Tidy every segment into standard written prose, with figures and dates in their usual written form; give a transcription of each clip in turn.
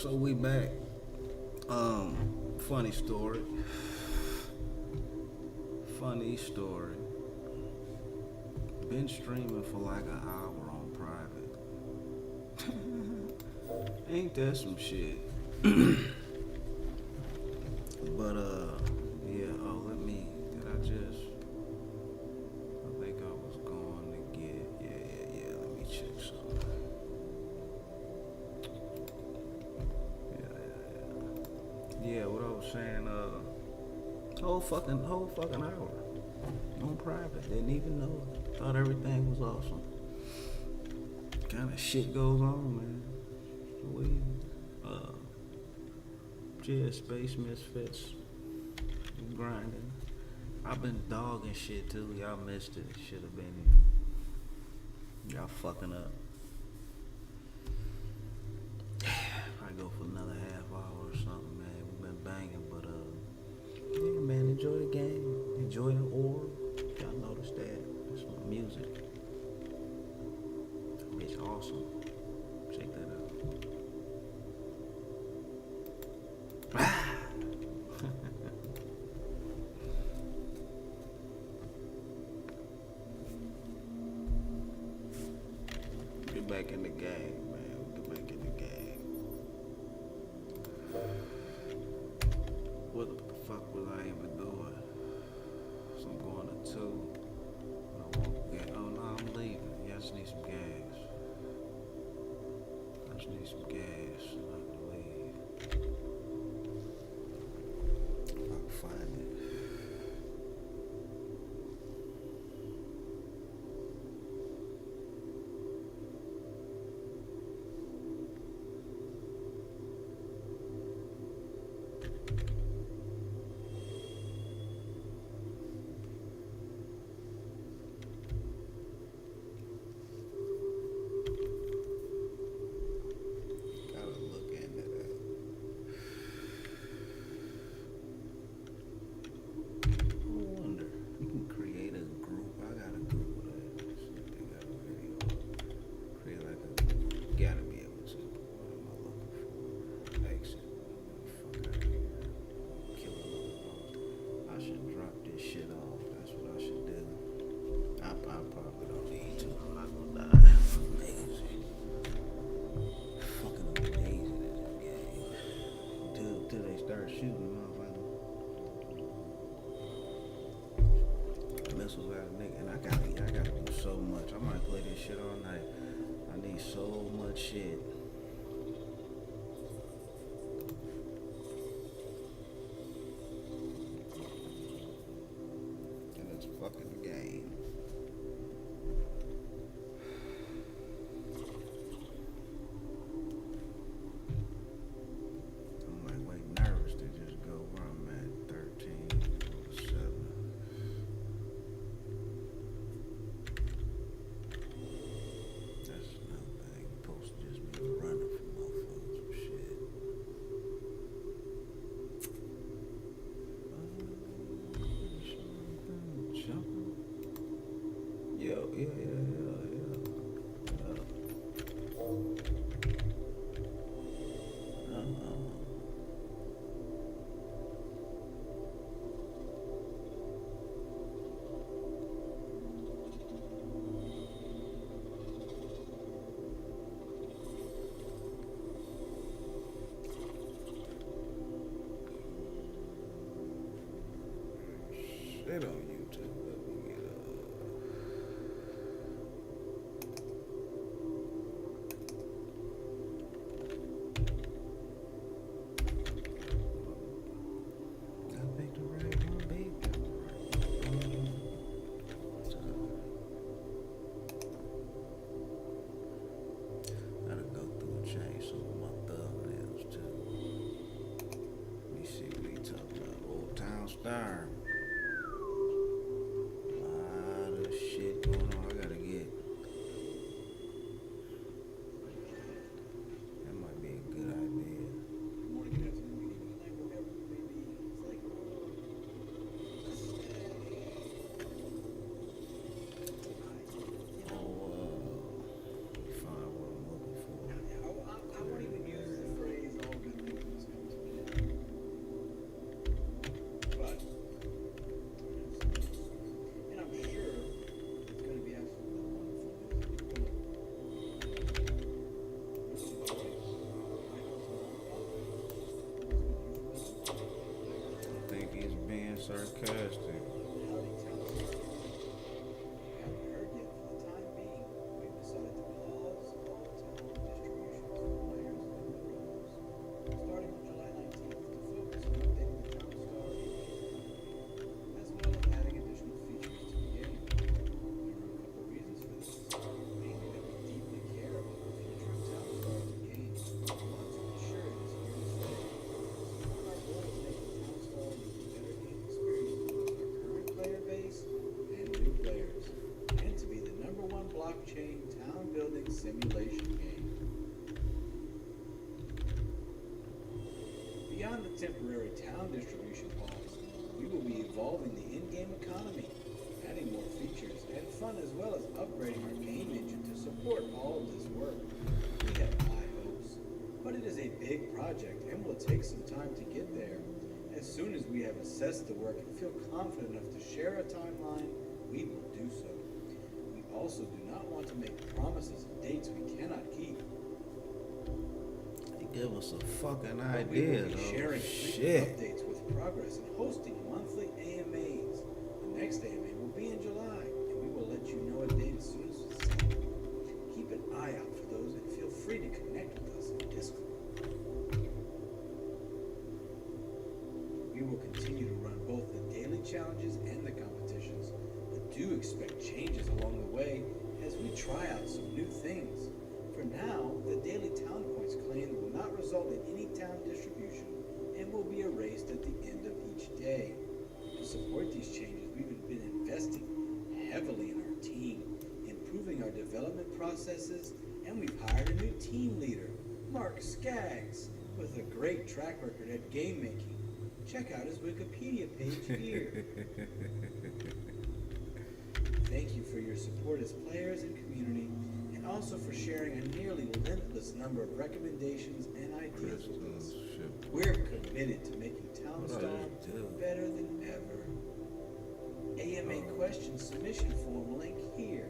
So we back. Funny story. Funny story. Been streaming for like an hour on private. Ain't that some shit? But yeah. Oh, Did I just? I think I was going to get. Yeah. Let me check something. Yeah, what I was saying, whole fucking hour on private. Didn't even know it. Thought everything was awesome. Kind of shit goes on, man. We, Space Misfits, grinding. I've been dogging shit too. Y'all missed it. Should have been here. Y'all fucking up. I go for another half hour or something, man. We've been banging, but yeah, man, enjoy the game, enjoy the orb. Y'all notice that? It's my music. It's awesome. Check that out. Get back in the game, man. Get back in the game. What the fuck was I even doing? So I'm going to 2. I won't get. Oh no, I'm leaving. Yeah, I just need some gas. I just need some gas. I can leave. If I can find it. Shooting missiles out of nigga, and I gotta do so much. I might play this shit all night. I need so much shit. And it's fucking the game. Shit on YouTube. Let me get I picked the right one, baby. Gotta go through and change some of my thumbnails too. Let me see what he talking about. Old Town Star. sarcastic. Blockchain town building simulation game. Beyond the temporary town distribution halls, we will be evolving the in-game economy, adding more features and fun, as well as upgrading our game engine to support all of this work. We have high hopes, but it is a big project and will take some time to get there. As soon as we have assessed the work and feel confident enough to share a timeline, we will do so. We also do not want to make promises of dates we cannot keep. They give us a fucking But idea, we will be though. sharing Shit. updates with progress and hosting monthly AMAs. The next AMA will be in July, and we will let you know a date as soon as it's set. Keep an eye out for those and feel free to connect with us in Discord. We will continue to run both the daily challenges and the competitions, but do expect changes along the way as we try out some new things. For now, the daily town points claimed will not result in any town distribution and will be erased at the end of each day. To support these changes, we've been investing heavily in our team, improving our development processes, and we've hired a new team leader, Mark Skaggs, with a great track record at game making. Check out his Wikipedia page here. Thank you for your support as players and community, and also for sharing a nearly limitless number of recommendations and ideas with us. We're committed to making Townstar better than ever. AMA question submission form link here.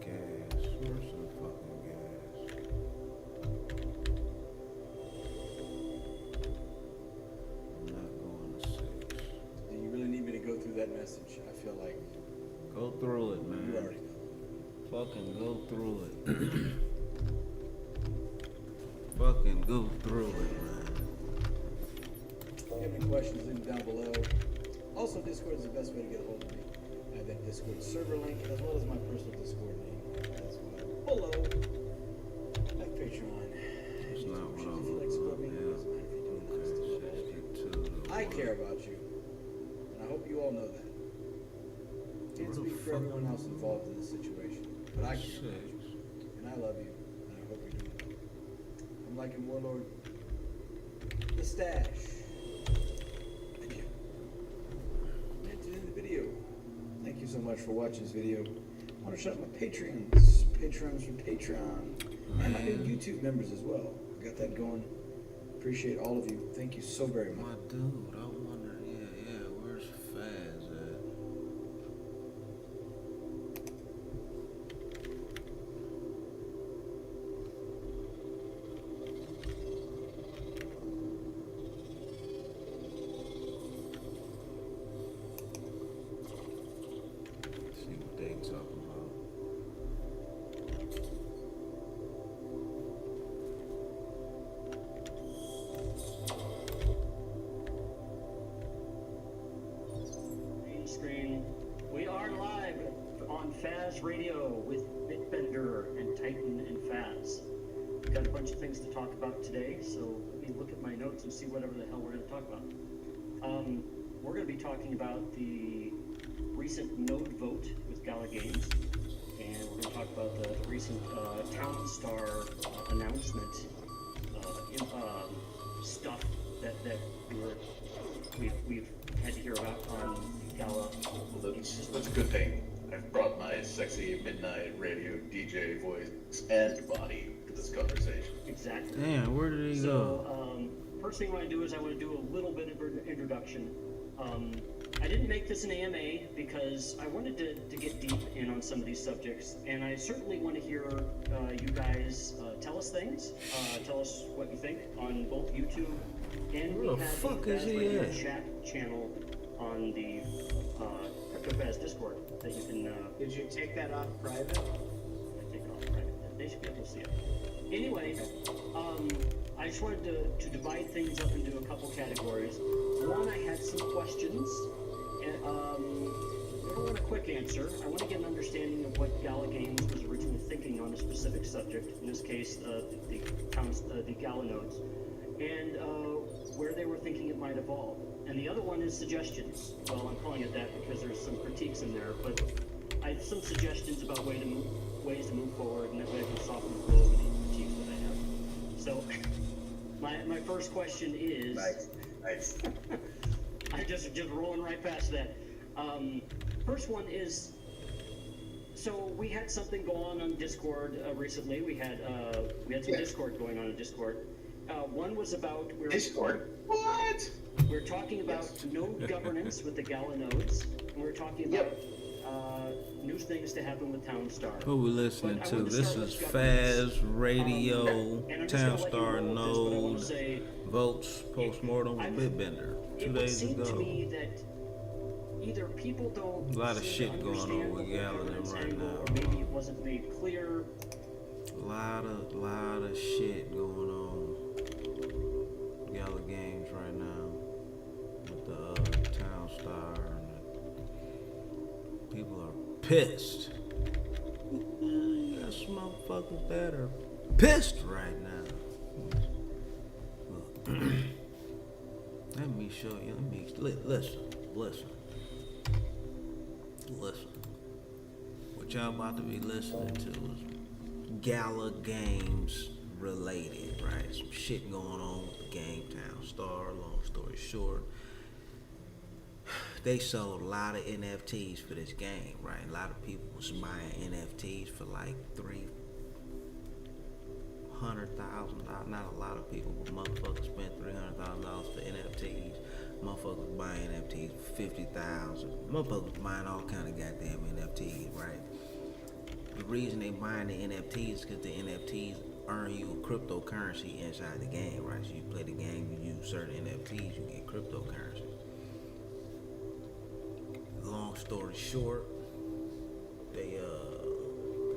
Gas. Where's some fucking gas? I'm not going to 6. Do you really need me to go through that message? I feel like Go through it, man. you already know. Fucking go through it. Fucking go through it, man. If you have any questions, leave them down below. Also, Discord is the best way to get a hold of me. I have that Discord server link as well as my personal Discord name as well below. Like Patreon. It's not what I If you like supporting me, it doesn't matter if you're doing that. Still love you. I care about you, and I hope you all know that. Can't speak for everyone else involved in this situation, but I care about you, and I love you, and I hope you're doing well. I'm liking Warlord. The Stash. Thank you. And to end the video. Thank you so much for watching this video. I want to shout out my Patreons from Patreon, and my new YouTube members as well. I got that going. Appreciate all of you. Thank you so very much. My dude, I wonder, where's Faz at? See what they talking about. Green screen. We are live on Faz Radio with Bitbender and Titan and Faz. We've got a bunch of things to talk about today, so let me look at my notes and see whatever the hell we're going to talk about. We're going to be talking about the recent node vote with Gala Games, and we're going to talk about the recent Townstar announcement stuff that we've had to hear about on Gala. Well, that's a good thing. I've brought my sexy midnight radio DJ voice and body to this conversation. Exactly. Damn, where did he go? So, first thing I want to do is I want to do a little bit of an introduction. I didn't make this an AMA because I wanted to get deep in on some of these subjects, and I certainly want to hear you guys tell us things, tell us what you think on both YouTube and Where the fuck is he at? chat channel on the CryptoFast Discord that you can Did you take that off private? take off private. They should be able to see it. Anyway, I just wanted to divide things up into a couple categories. One, I had some questions, and I don't want a quick answer. I want to get an understanding of what Gala Games was originally thinking on a specific subject. In this case, the Gala nodes, and where they were thinking it might evolve. And the other one is suggestions. Well, I'm calling it that because there's some critiques in there, but I have some suggestions about ways to move forward, and that way I can soften the blow of the critiques that I have. So, my first question is. Nice. I just rolling right past that. First one is, so we had something go on Discord recently. We had some Discord going on in Discord. One was about Discord. What? We're talking about node governance with the Gala nodes, and we're talking about new things to happen with Townstar. Who we listening to? This is Faz Radio, Townstar Nodes, Votes, Postmortem with Bitbender. 2 days ago. To me that either people don't A lot of shit going on with Gala right now. or maybe it wasn't made clear. Lot of shit going on. Gala Games right now with the Townstar, and the people are pissed. Got some motherfuckers that are pissed right now. Look, let me show you. Listen. What y'all about to be listening to is Gala Games related, right? Some shit going on with the game Townstar. Long story short, they sold a lot of NFTs for this game, right? A lot of people was buying NFTs for like $300,000. Not a lot of people, but motherfuckers spent $300,000 for NFTs. Motherfuckers buying NFTs for $50,000. Motherfuckers buying all kind of goddamn NFTs, right? The reason they buying the NFTs is because the NFTs earn you cryptocurrency inside the game, right? So you play the game, you use certain NFTs, you get cryptocurrency. Long story short, they did I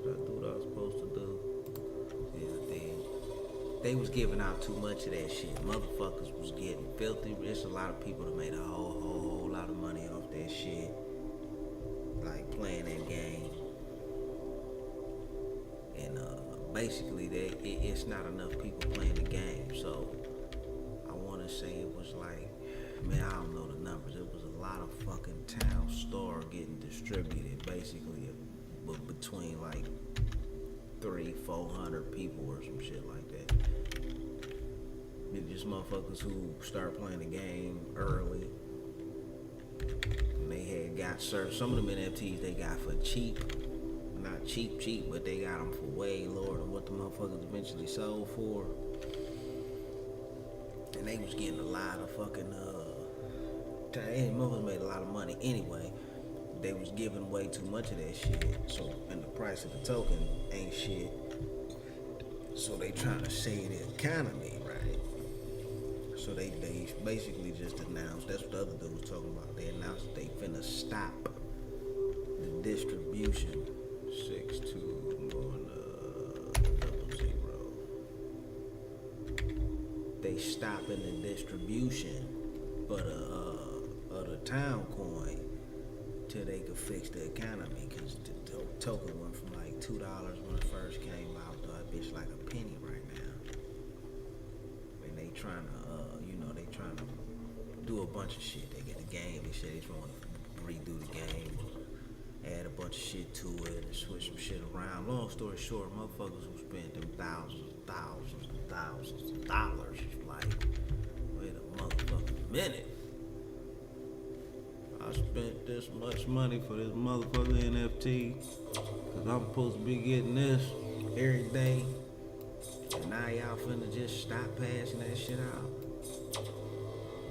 do what I was supposed to do? Yeah, they was giving out too much of that shit. Motherfuckers was getting filthy rich. A lot of people that made a whole lot of money off that shit, like playing that game. And basically, it's not enough people playing the game. So I want to say it was like, man, I don't know the numbers. It was a lot of fucking Townstar getting distributed, basically, but between like 300-400 people or some shit like that. It's just motherfuckers who start playing the game early. And they had got certain, some of them NFTs they got for cheap. Not cheap, but they got them for way lower than what the motherfuckers eventually sold for. And they was getting a lot of fucking, motherfuckers made a lot of money anyway. They was giving way too much of that shit. So, and the price of the token ain't shit. So they trying to save the economy, right? So they basically just announced, that's what the other dude was talking about. They announced that they finna stop the distribution. 6-2 going 0. They stopping the distribution for the town coin till they could fix the economy, because the token went from like $2 when it first came out to that bitch like a penny right now. And they trying to do a bunch of shit. They get the game. They said they just want to redo the game, add a bunch of shit to it, and switch some shit around. Long story short, motherfuckers who spent them thousands of dollars, like, wait a motherfucking minute. I spent this much money for this motherfucking NFT, cause I'm supposed to be getting this every day, and now y'all finna just stop passing that shit out.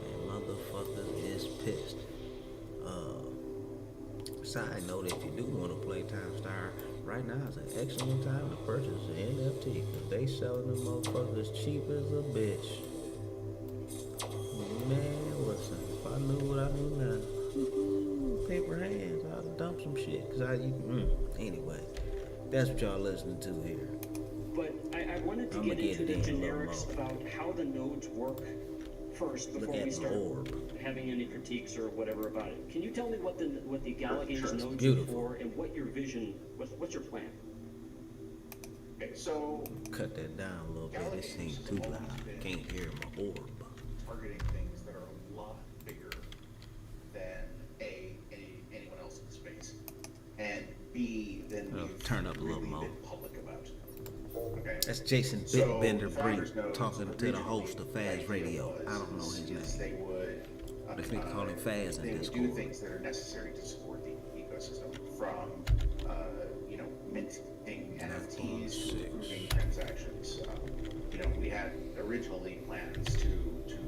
Man, motherfuckers is pissed. Side note, if you do want to play Townstar, right now is an excellent time to purchase an NFT, because they selling them motherfuckers cheap as a bitch. Man, listen, if I knew what I knew now. paper hands. I'll dump some shit. Anyway, that's what y'all listening to here. But I wanted to I'ma get into the get it in a little generics more. about how the nodes work first Look before at we the start orb. having any critiques or whatever about it. Can you tell me what the Gallagher's Sure. nodes are Beautiful. for and what your vision, what's your plan? Okay, so Cut that down a little bit. It seems too loud. Can't hear my orb. targeting things that are a lot bigger than anyone else in the space, and B, than Well, we've turn up a little really more. been public about. Okay. That's Jason So, Bitbender the founders Bree nodes talking to the originally, host of the Faz idea Radio. was I don't know his is name. They would. They think they call him Faz in They would Discord. do things that are necessary to support the ecosystem, from minting NFTs to Six. approving transactions. We had originally plans to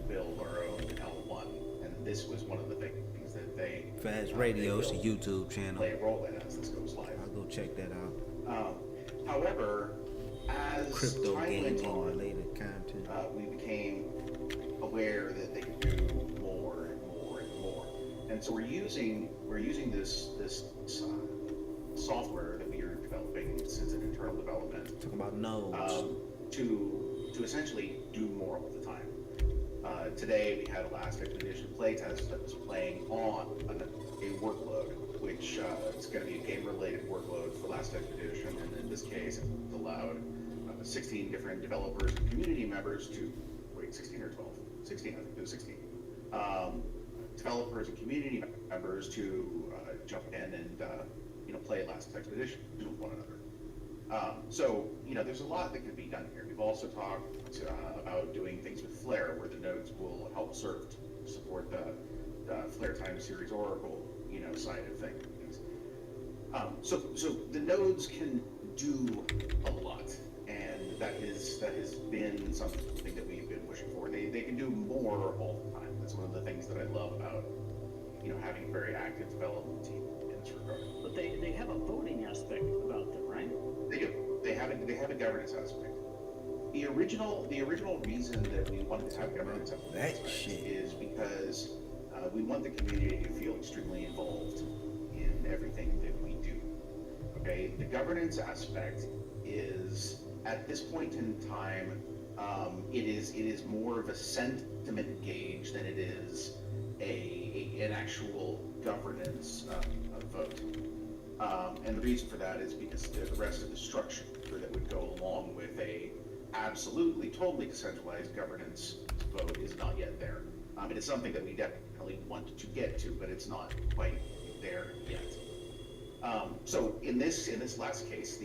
build our own L1, and this was one of the things that they Faz Radio is a they YouTube channel. play a role in as this goes live. I'll go check that out. However, as Crypto time went gaming on, related content. we became aware that they could do more and more and more, and so we're using this software that we are developing. It's an internal development Talking about nodes. to essentially do more all the time. Today we had a last expedition playtest that was playing on a workload, which is going to be a game-related workload for last expedition, and in this case, it allowed 16 different developers and community members to 16 or 12, 16, I think it was 16. Developers and community members to jump in and play last expedition with one another. So there's a lot that could be done here. We've also talked about doing things with Flare, where the nodes will help support the Flare time series Oracle side of things. So the nodes can do a lot, and that has been something that we've been pushing for. They can do more all the time. That's one of the things that I love about having a very active development team in this regard. But they have a voting aspect about them, right? They do. They have a governance aspect. The original reason that we wanted to have governance aspect is because we want the community to feel extremely involved in everything that we do. Okay, the governance aspect is, at this point in time, it is more of a sentiment gauge than it is an actual governance vote. And the reason for that is because the rest of the structure that would go along with a absolutely, totally decentralized governance vote is not yet there. It is something that we definitely want to get to, but it's not quite there yet. So in this last case,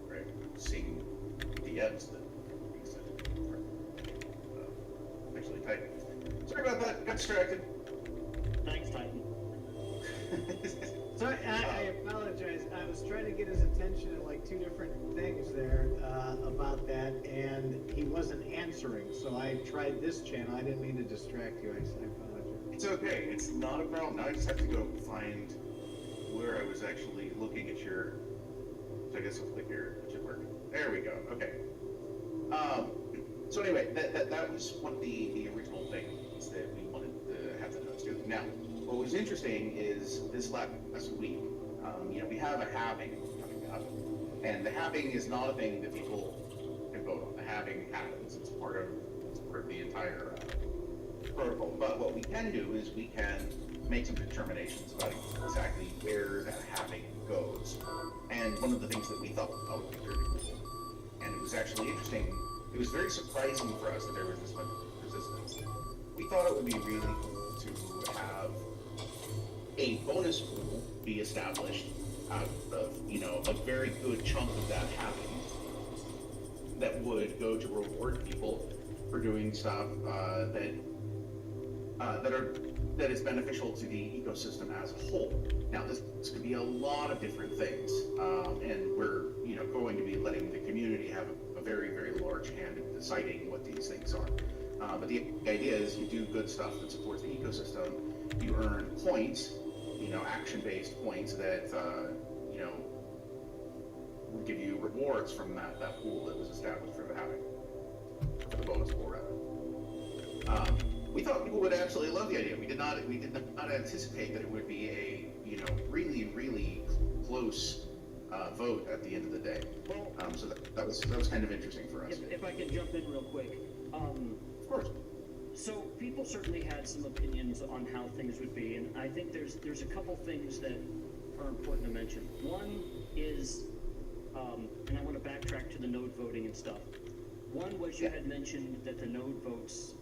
right, seeing DMs that being sent actually typing. Sorry about that. Got distracted. Thanks, Titan. Sorry, I apologize. I was trying to get his attention at like two different things there about that, and he wasn't answering. So I tried this channel. I didn't mean to distract you. I apologize. It's okay. It's not a problem. Now I just have to go find where I was actually looking at your. So I guess I'll click here. It should work. There we go. Okay. So anyway, that was one of the original things that we wanted to have the nodes do. Now, what was interesting is this last week, we have a halving coming up, and the halving is not a thing that people can vote on. The halving happens; it's part of the entire protocol. But what we can do is we can make some determinations about exactly where that halving goes. And one of the things that we thought would be pretty cool, and it was actually interesting. It was very surprising for us that there was this much resistance. We thought it would be really cool to have a bonus pool be established out of, a very good chunk of that halving that would go to reward people for doing stuff that is beneficial to the ecosystem as a whole. Now, this could be a lot of different things, and we're going to be letting the community have a very, very large hand in deciding what these things are. But the idea is you do good stuff that supports the ecosystem, you earn points, action-based points that will give you rewards from that pool that was established for the halving. for the bonus pool rather. We thought people would absolutely love the idea. We did not anticipate that it would be a really close vote at the end of the day. Well, so that was kind of interesting for us. if I can jump in real quick. Of course. So people certainly had some opinions on how things would be, and I think there's a couple things that are important to mention. One is, and I want to backtrack to the node voting and stuff. One was you had mentioned that the node votes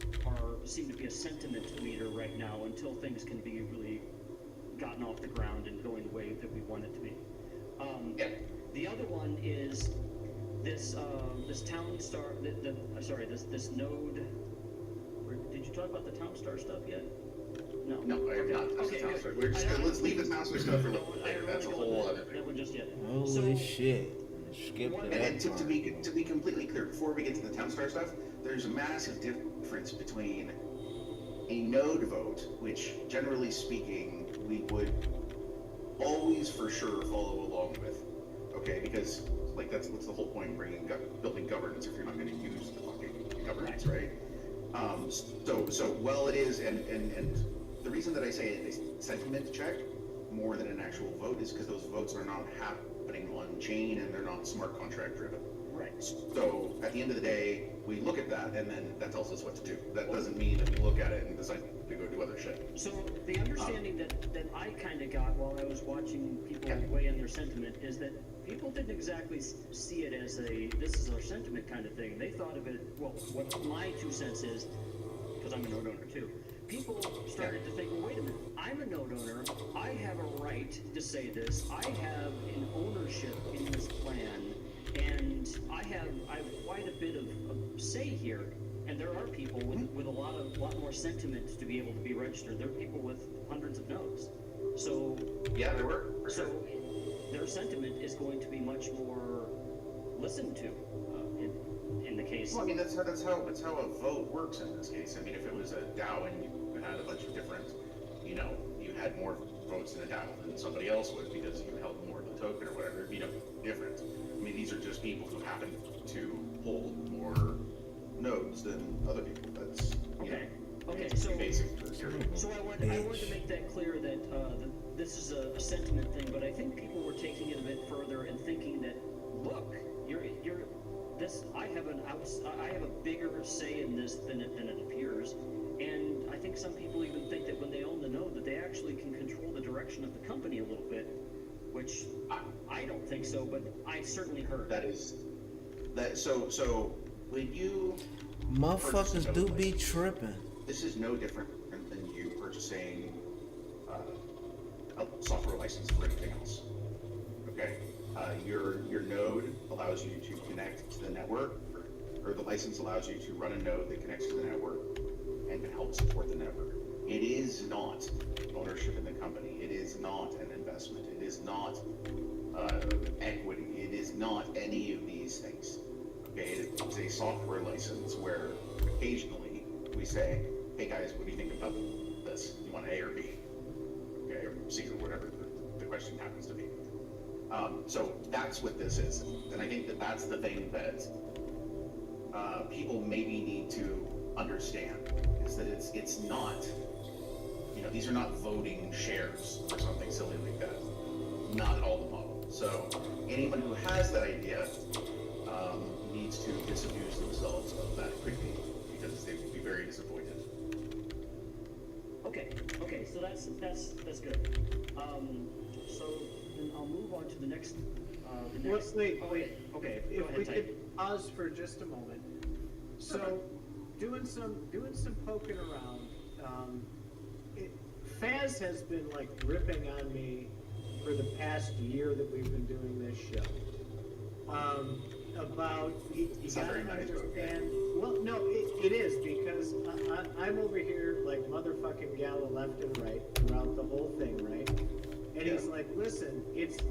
seem to be a sentiment leader right now until things can be really gotten off the ground and going the way that we want it to be. The other one is this Townstar, this node. Did you talk about the Townstar stuff yet? No. No, I have not. Okay, We're just let's leave the Townstar stuff for later. That's a whole other thing. That one just yet. Holy shit. Skip that And to part. be completely clear, before we get to the Townstar stuff, there's a massive difference between a node vote, which generally speaking we would always for sure follow along with, okay? Because like that's what's the whole point in building governance if you're not going to use the fucking governance, right? So while it is, and the reason that I say it is sentiment check more than an actual vote is because those votes are not happening on chain and they're not smart contract driven. Right. So at the end of the day, we look at that and then that tells us what to do. That doesn't mean that we look at it and decide to go do other shit. So the understanding that I kind of got while I was watching people weigh in their sentiment is that people didn't exactly see it as this is our sentiment kind of thing. They thought of it, well, what my 2 cents is, because I'm a node owner too, people started to think, well, wait a minute, I'm a node owner, I have a right to say this, I have an ownership in this plan, and I have quite a bit of say here. And there are people with a lot more sentiment to be able to be registered. There are people with hundreds of nodes. So yeah, there were. So their sentiment is going to be much more listened to in the case. Well, I mean that's how a vote works in this case. I mean, if it was a DAO and you had a bunch of different, you had more votes in a DAO than somebody else would because you held more of the token or whatever, it'd be different. I mean, these are just people who happen to hold more nodes than other people. That's Okay. So basic. So I wanted to make that clear that this is a sentiment thing, but I think people were taking it a bit further and thinking that, look, you're this. I have a bigger say in this than it appears, and I think some people even think that when they own the node that they actually can control the direction of the company a little bit, which I don't think so, but I certainly heard. So when you motherfuckers do be tripping. This is no different than you purchasing a software license for anything else. Okay, your node allows you to connect to the network, or the license allows you to run a node that connects to the network and can help support the network. It is not ownership in the company. It is not an investment. It is not equity. It is not any of these things. Okay, it's a software license where occasionally we say, hey guys, what do you think about this? You want A or B? Okay, or C or whatever the question happens to be. So that's what this is. And I think that that's the thing that people maybe need to understand, is that it's not, these are not voting shares or something silly like that. Not at all the model. So anyone who has that idea needs to disabuse themselves of that quickly, because they will be very disappointed. Okay, so that's good. So then I'll move on to the next. Wait. Okay. If Go ahead, we Ty. could pause for just a moment. So, doing some poking around. Faz has been like ripping on me for the past year that we've been doing this show. About you gotta understand. Well, no, it is, because I'm over here like motherfucking Gala left and right throughout the whole thing, right? And he's like, listen, it's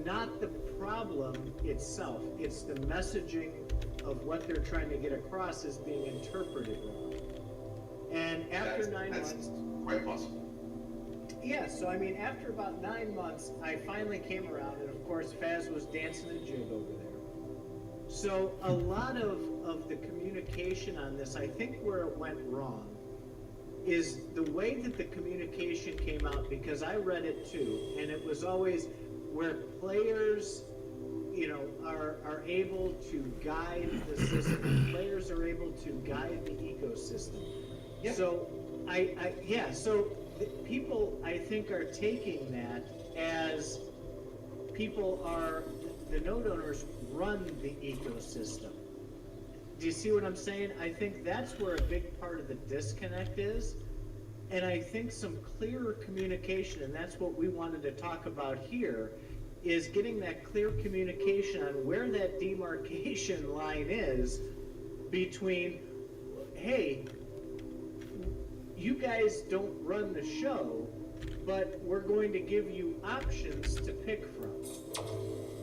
not the problem itself. It's the messaging of what they're trying to get across is being interpreted wrong. And after that's quite possible. Yeah, so I mean, after about 9 months, I finally came around, and of course, Faz was dancing a jig over there. So a lot of the communication on this, I think where it went wrong is the way that the communication came out, because I read it too, and it was always where players, you know, are able to guide the system. Players are able to guide the ecosystem. Yeah. So people, I think, are taking that as the node owners run the ecosystem. Do you see what I'm saying? I think that's where a big part of the disconnect is. And I think some clearer communication, and that's what we wanted to talk about here, is getting that clear communication on where that demarcation line is between, hey, you guys don't run the show, but we're going to give you options to pick from.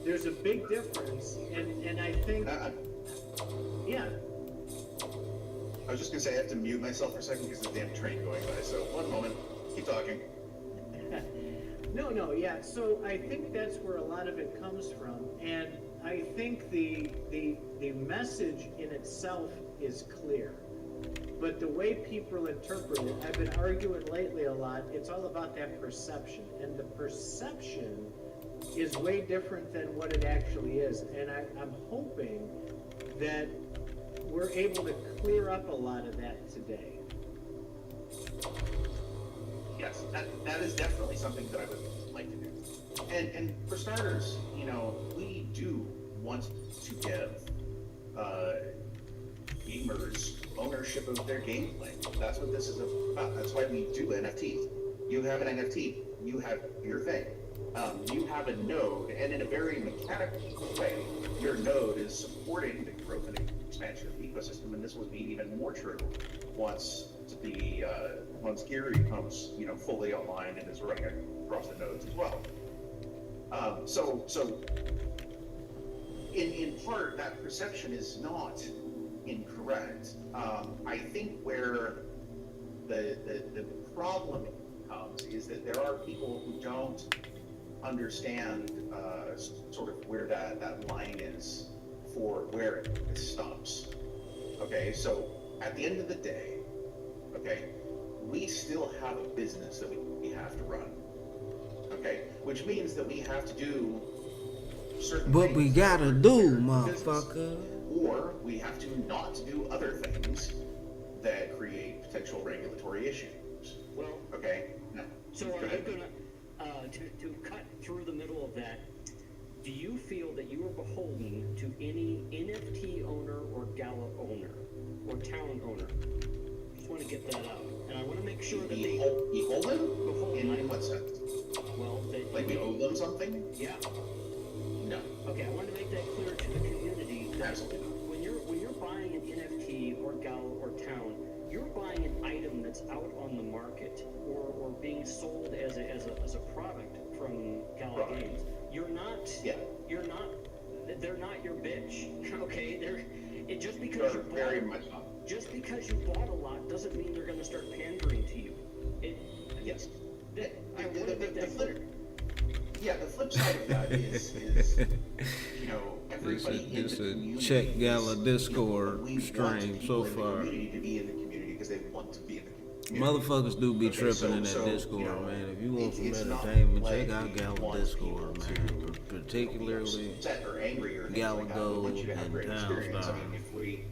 There's a big difference, and I think, yeah. I was just gonna say I have to mute myself for a second because there's a damn train going by. So one moment, keep talking. No, yeah. So I think that's where a lot of it comes from, and I think the message in itself is clear, but the way people interpret it, I've been arguing lately a lot. It's all about that perception, and the perception is way different than what it actually is. And I'm hoping that we're able to clear up a lot of that today. Yes, that is definitely something that I would like to do. And for starters, you know, we do want to give gamers ownership of their gameplay. That's what this is about. That's why we do NFTs. You have an NFT, you have your thing. You have a node, and in a very mechanical way, your node is supporting the growth and expansion of the ecosystem, and this will be even more true once Geary comes, you know, fully online and is running across the nodes as well. So in part, that perception is not incorrect. I think where the problem comes is that there are people who don't understand sort of where that line is for where it stops. Okay, so at the end of the day, okay, we still have a business that we have to run. Okay, which means that we have to do certain What things we gotta for do, our business. motherfucker. Or we have to not do other things that create potential regulatory issues. Well, Okay? No. so Go are you ahead. gonna, to cut through the middle of that, do you feel that you are beholden to any NFT owner or gala owner or town owner? Just want to get that out, and I want to make sure that they Beholden? beholden. In what sense? Well, Like we owe them something? Yeah. No. Okay, I want to make that clear to the community. That Absolutely not. when you're buying an NFT or gala or town, you're buying an item that's out on the market or being sold as a product from Gala Right. Games. You're not. Yeah. You're not. They're not your bitch. Okay. Just because you Very bought much not. just because you bought a lot doesn't mean they're going to start pandering to you. Yes. I want to make that clear. Yeah, the flip side of that is you know, everybody in This the a community check Gala is, Discord we want stream people so in the far. community to be in the community because they want to be in the community. Motherfuckers do be Okay, tripping in that so, Discord, you know, man. If you want some it's not entertainment, like check out we Gala want Discord, people man. to, Particularly upset or angry or things Gala like that. We want you to have Gold great and experience. I Downstar. mean, if we,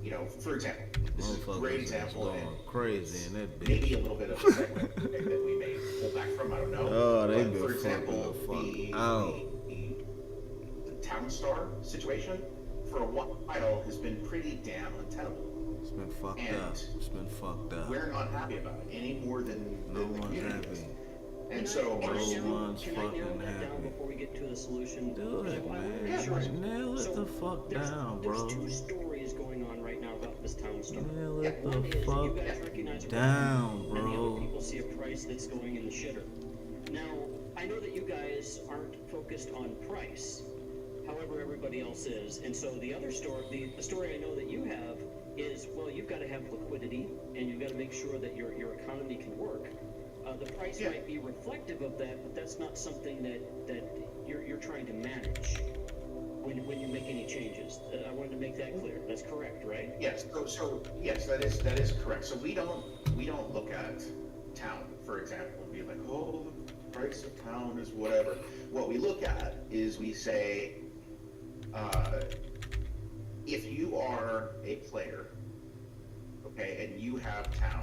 you know, for example, this is a great Motherfuckers is example, going and crazy in that maybe bitch. a little bit of a segment that we may pull back from. I don't know. Oh, they But been for fucking example, the fuck the out. Town Star situation for a while has been pretty damn untenable. It's been fucked And up. It's been fucked up. We're not happy about it any more than No the one's community is. happy. And so, No Can one's I narrow fucking that down happy. before we get to the solution? Do Because it, I wanna man. make sure- Nail it So, the fuck there's down, bro. two stories going on right now about this Town Star. Nail it One the is you fuck guys recognize a down, problem, and the bro. other people see a price that's going in the shitter. Now, I know that you guys aren't focused on price, however everybody else is. And so the other story, the story I know that you have is, well, you've got to have liquidity, and you've got to make sure that your economy can work. The price Yeah. might be reflective of that, but that's not something that you're trying to manage. when you make any changes. I wanted to make that clear. That's correct, right? Yes. So yes, that is correct. So we don't look at town, for example, and be like, oh, the price of town is whatever. What we look at is we say, if you are a player, okay, and you have town,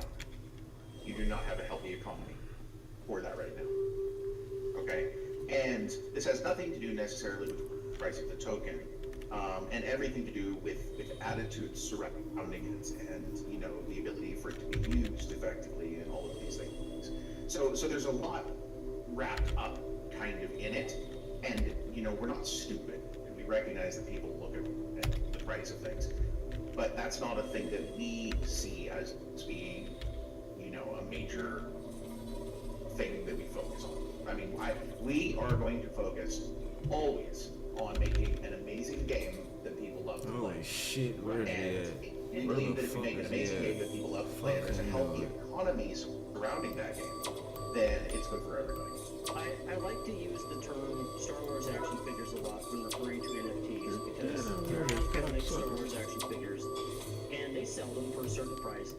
you do not have a healthy economy for that right now. Okay, and this has nothing to do necessarily with the price of the token, and everything to do with attitudes surrounding it, and the ability for it to be used effectively, and all of these things. So there's a lot wrapped up kind of in it, and we're not stupid, and we recognize that people look at the price of things, but that's not a thing that we see as being a major thing that we focus on. I mean, we are going to focus always on making an amazing game that people love to play. Holy shit, where's And that? we believe that if we make an amazing game that people love to play, and there's a healthy economy surrounding that game, then it's good for everybody. I like to use the term Star Wars action figures a lot when referring to NFTs because people make Star Wars action figures and they sell them for a certain price.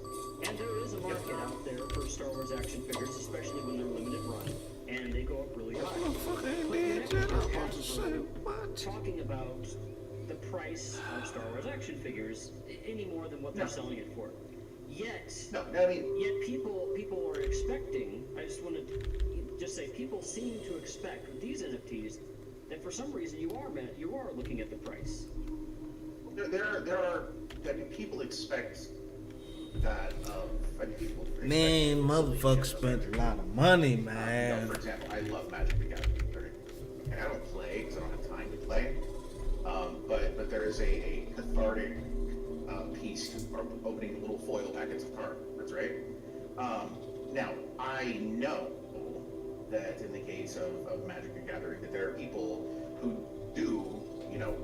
And there is a market out there for Star Wars action figures, especially when they're limited run, and they go up really high. Motherfucker ain't But dead you're yet. never I'm about to say, what? talking about the price of Star Wars action figures any more than what they're selling it for. Yet, No, I mean, Yet people are expecting. I just want to say people seem to expect with these NFTs that for some reason you are looking at the price. there are people expect that people expect Man, silly motherfucker shit. spent a lot of money, man. For example, I love Magic the Gathering. And I don't play because I don't have time to play. But there is a cathartic piece to opening the little foil packets of cards, right? Now, I know that in the case of Magic the Gathering, that there are people who do,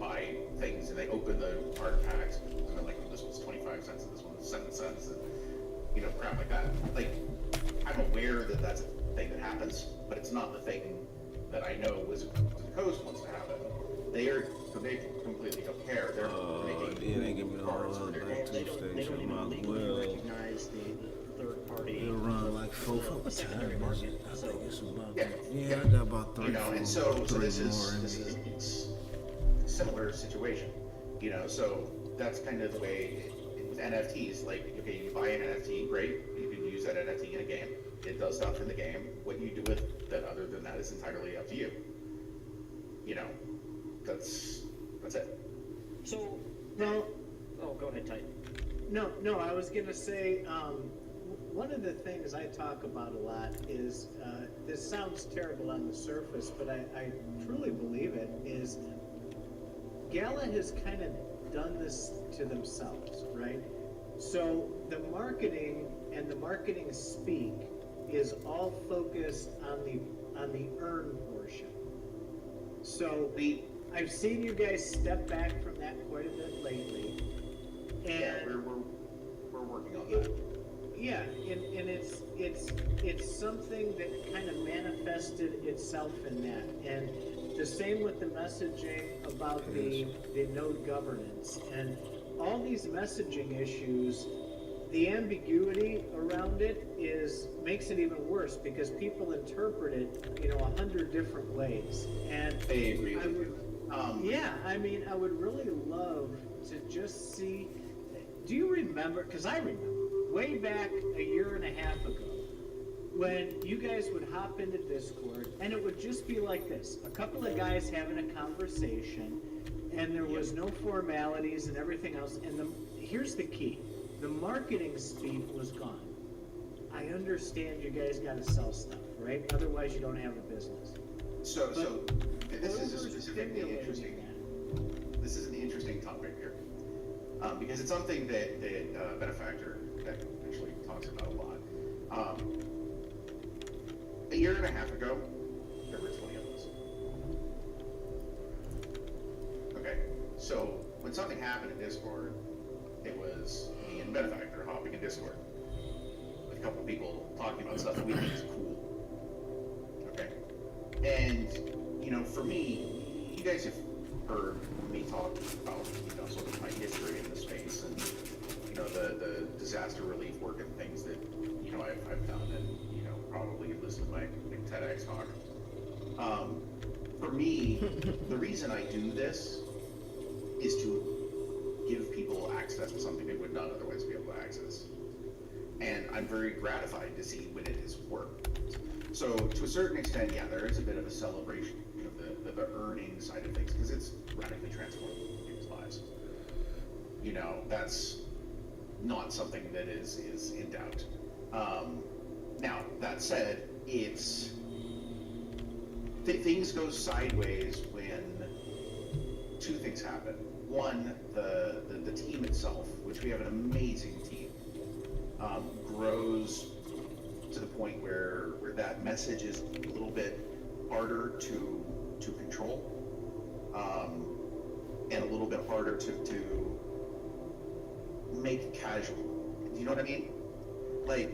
buy things and they open the card packs and they're like, this one's 25 cents and this one's 7 cents and, crap like that. Like, I'm aware that that's a thing that happens, but it's not the thing that I know Wizards of the Coast wants to happen. They completely don't care. They're making they give me the cards whole for their other games. They two don't stations. even Might as legally well. recognize the third party. It'll run like four fucking secondary times. market. I So think it's about Yeah. I got about three, And four, so three this more in is me. it's a similar situation, so that's kind of the way with NFTs. Like, okay, you buy an NFT, great, you can use that NFT in a game. It does stuff in the game. What you do with that, other than that, is entirely up to you. That's it. So Well, oh, go ahead, Titan. no, I was gonna say, one of the things I talk about a lot is, this sounds terrible on the surface, but I truly believe it, is Gala has kind of done this to themselves, right? So the marketing and the marketing speak is all focused on the earn portion. So I've seen you guys step back from that quite a bit lately, and We're working on that. yeah, and it's something that kind of manifested itself in that, and the same with the messaging about the node governance and all these messaging issues. The ambiguity around it makes it even worse because people interpret it, 100 different ways, and I agree I with would, you. yeah, I mean, I would really love to just see. Do you remember? Because I remember way back a year and a half ago when you guys would hop into Discord and it would just be like this: a couple of guys having a conversation, and there was no formalities and everything else. And here's the key: the marketing speak was gone. I understand you guys got to sell stuff, right? Otherwise, you don't have a business. So this is a specifically Overstimulating interesting. that. This is an interesting topic here, because it's something that Benefactor that actually talks about a lot. A year and a half ago, there were 20 of us. Okay, so when something happened in Discord, it was me and Benefactor hopping in Discord with a couple of people talking about stuff that we think is cool. Okay, and for me, you guys have heard me talk about, sort of my history in the space and, the disaster relief work and things that, I've done and, probably listen to my TEDx talk. For me, the reason I do this is to give people access to something they would not otherwise be able to access. And I'm very gratified to see when it has worked. So to a certain extent, yeah, there is a bit of a celebration of the earning side of things, because it's radically transformed people's lives. That's not something that is in doubt. Now, that said, things go sideways when two things happen. One, the team itself, which we have an amazing team, grows to the point where that message is a little bit harder to control, and a little bit harder to make casual. Do you know what I mean? Like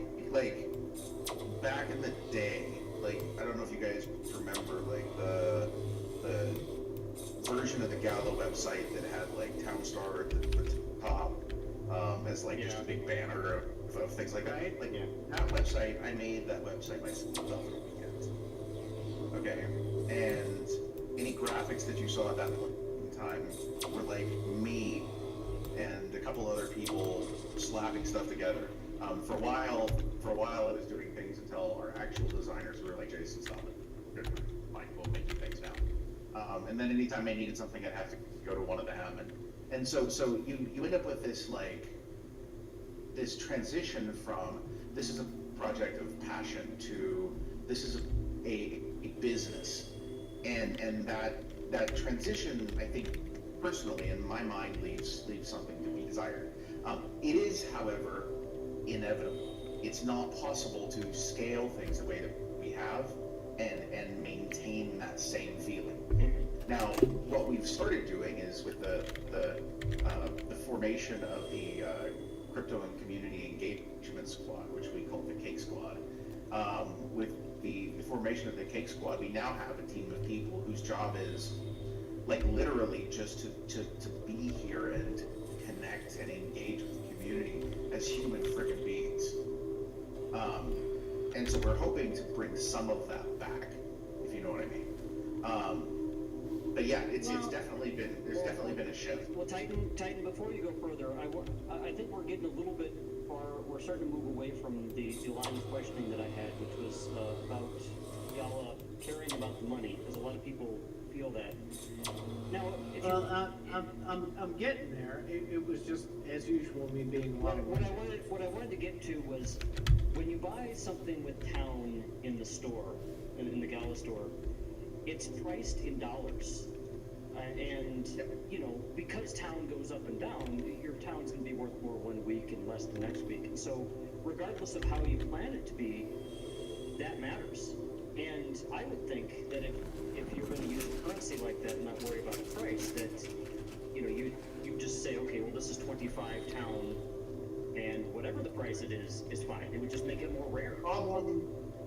back in the day, I don't know if you guys remember, the version of the Gala website that had Townstar at the top, as just a big banner of things like that. Right. That website, I made that website myself in a weekend. Okay, and any graphics that you saw at that point in time were me and a couple other people slapping stuff together. For a while, I was doing things until our actual designers were like, Jason, stop it. Fine, we'll make you things now. And then anytime I needed something, I'd have to go to one of them. And so you end up with this, this transition from this is a project of passion to this is a business. And that transition, I think, personally, in my mind, leaves something to be desired. It is, however, inevitable. It's not possible to scale things the way that we have and maintain that same feeling. Now, what we've started doing is with the formation of the Crypto and Community Engagement Squad, which we call the Cake Squad. With the formation of the Cake Squad, we now have a team of people whose job is literally just to be here and connect and engage with the community as human freaking beings. And so we're hoping to bring some of that back, if you know what I mean. But yeah, there's definitely been a shift. Well, Titan, before you go further, I think we're getting a little bit far. We're starting to move away from the line of questioning that I had, which was about y'all caring about the money, because a lot of people feel that. Now, if I'm getting there. It was just, as usual, me being what I wanted to get to was when you buy something with Town in the store, in the Gala store, it's priced in dollars. And, because Town goes up and down, your Town's going to be worth more one week and less the next week. And so, regardless of how you plan it to be, that matters. And I would think that if you're going to use a currency like that and not worry about the price, that, you just say, okay, well, this is 25 Town, and whatever the price it is fine. It would just make it more rare.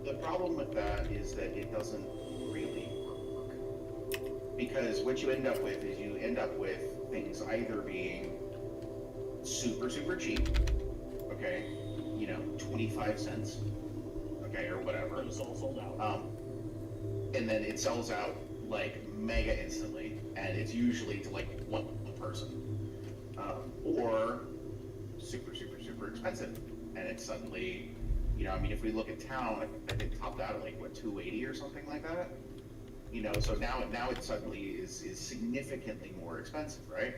The problem with that is that it doesn't really work. Because what you end up with is you end up with things either being super, super cheap, okay, 25 cents, okay, or whatever. And it's all sold out. And then it sells out mega instantly, and it's usually to one person. Or super, super, super expensive. And it's suddenly, if we look at Town, I think it topped out at $280 or something like that. So now it suddenly is significantly more expensive, right?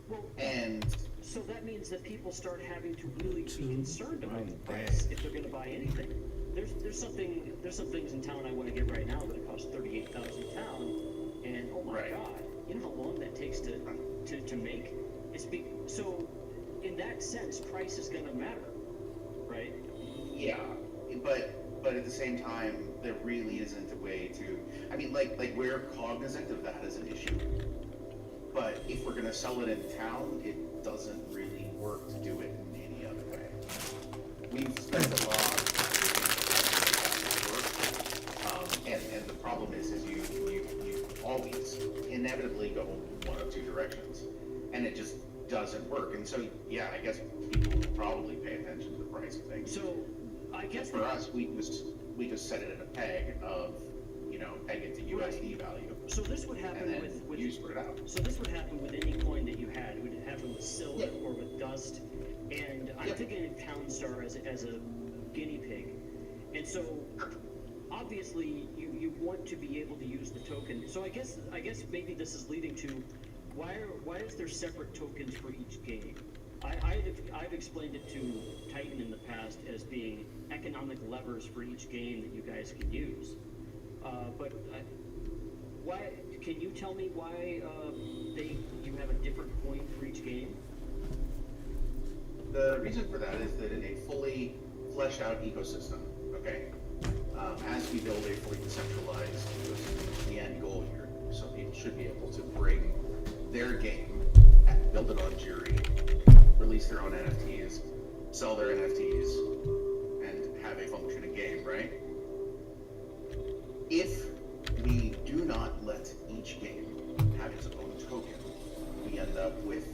Well, and so that means that people start having to really be concerned about the price if they're going to buy anything. There's some things in Town I want to get right now that cost $38,000 a Town, and oh my God, you know how long that takes to make? So in that sense, price is going to matter, right? Yeah, but at the same time, there really isn't a way to. We're cognizant of that as an issue, but if we're going to sell it in Town, it doesn't really work to do it in any other way. We've spent a lot of time work, and the problem is you always inevitably go one of two directions, and it just doesn't work. And so, yeah, I guess people will probably pay attention to the price of things. So, I guess For us, we just set it in a peg of, peg it to USD value, so. This would and happen then with you spread it out. So this would happen with any coin that you had. It would happen with silk Yeah. or with dust. And I'm Yeah. thinking of Townstar as a guinea pig. And so obviously you want to be able to use the token. So I guess maybe this is leading to why is there separate tokens for each game? I've explained it to Titan in the past as being economic levers for each game that you guys can use. But why? Can you tell me why you have a different coin for each game? The reason for that is that in a fully fleshed out ecosystem, okay, as we build a fully decentralized ecosystem, the end goal here, so people should be able to bring their game, build it on Jury, release their own NFTs, sell their NFTs, and have a functioning game, right? If we do not let each game have its own token, we end up with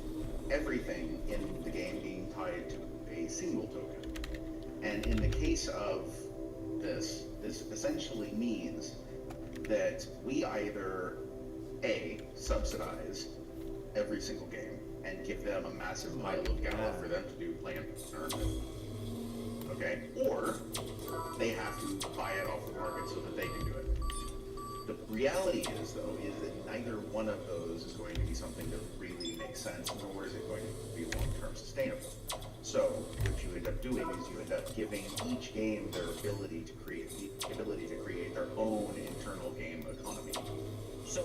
everything in the game being tied to a single token. And in the case of this essentially means that we either subsidize every single game and give them a massive pile of gala for them to do play and earn it. Okay? Or they have to buy it off the market so that they can do it. The reality is, though, is that neither one of those is going to be something that really makes sense, nor is it going to be long-term sustainable. So what you end up doing is you end up giving each game their ability to create their own internal game economy. So